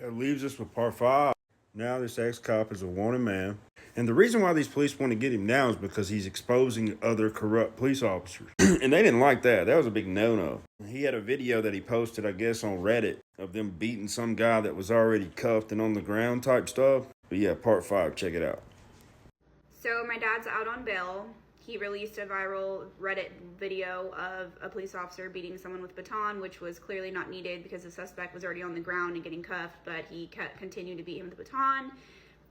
That leaves us with part 5. Now this ex-cop is a wanted man. And the reason why these police want to get him now is because he's exposing other corrupt police officers. And they didn't like that. That was a big no-no. He had a video that he posted, I guess, on Reddit of them beating some guy that was already cuffed and on the ground type stuff. But yeah, part 5, check it out. So my dad's out on bail. He released a viral Reddit video of a police officer beating someone with a baton, which was clearly not needed because the suspect was already on the ground and getting cuffed, but he continued to beat him with the baton.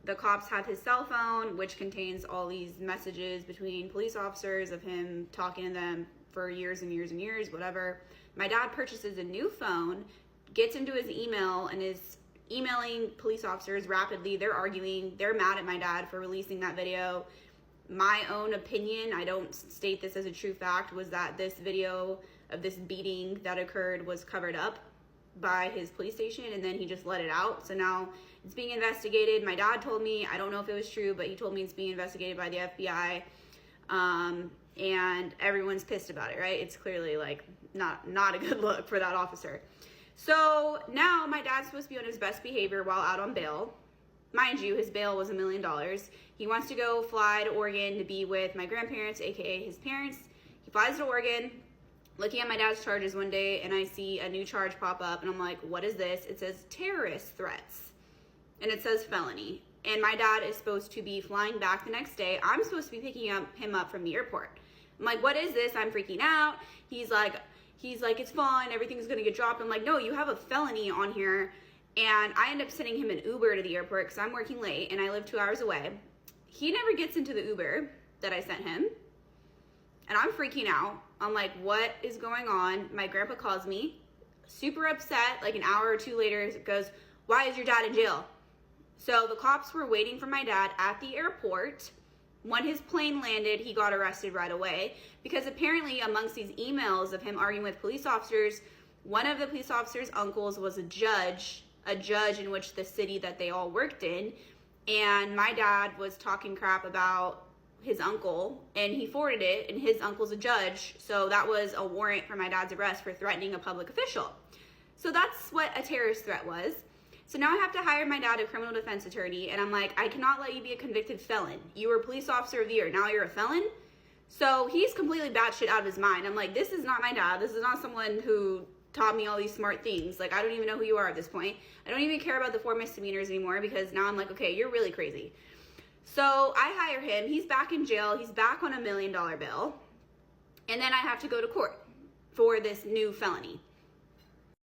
The cops have his cell phone, which contains all these messages between police officers of him talking to them for years and years and years, whatever. My dad purchases a new phone, gets into his email, and is emailing police officers rapidly. They're arguing. They're mad at my dad for releasing that video. My own opinion, I don't state this as a true fact, was that this video of this beating that occurred was covered up by his police station, and then he just let it out. So now it's being investigated. My dad told me, I don't know if it was true, but he told me it's being investigated by the FBI, and everyone's pissed about it, right? It's clearly like not a good look for that officer. So now my dad's supposed to be on his best behavior while out on bail. Mind you, his bail was $1 million. He wants to go fly to Oregon to be with my grandparents, aka his parents. He flies to Oregon, looking at my dad's charges one day, and I see a new charge pop up, and I'm like, what is this? It says terrorist threats, and it says felony. And my dad is supposed to be flying back the next day. I'm supposed to be picking him up from the airport. I'm like, what is this? I'm freaking out. He's like, it's fine. Everything's gonna get dropped. I'm like, no, you have a felony on here. And I end up sending him an Uber to the airport because I'm working late and I live 2 hours away. He never gets into the Uber that I sent him. And I'm freaking out. I'm like, what is going on? My grandpa calls me, super upset, like an hour or two later, goes, why is your dad in jail? So the cops were waiting for my dad at the airport. When his plane landed, he got arrested right away because apparently amongst these emails of him arguing with police officers, one of the police officers' uncles was a judge in which the city that they all worked in, and my dad was talking crap about his uncle, and he forwarded it, and his uncle's a judge, so that was a warrant for my dad's arrest for threatening a public official. So that's what a terrorist threat was. So now I have to hire my dad a criminal defense attorney, and I'm like, I cannot let you be a convicted felon. You were police officer of the year, now you're a felon? So he's completely batshit out of his mind. I'm like, this is not my dad. This is not someone who taught me all these smart things. Like, I don't even know who you are at this point. I don't even care about the 4 misdemeanors anymore because now I'm like, okay, you're really crazy. So I hire him. He's back in jail. He's back on $1 million bail. And then I have to go to court for this new felony.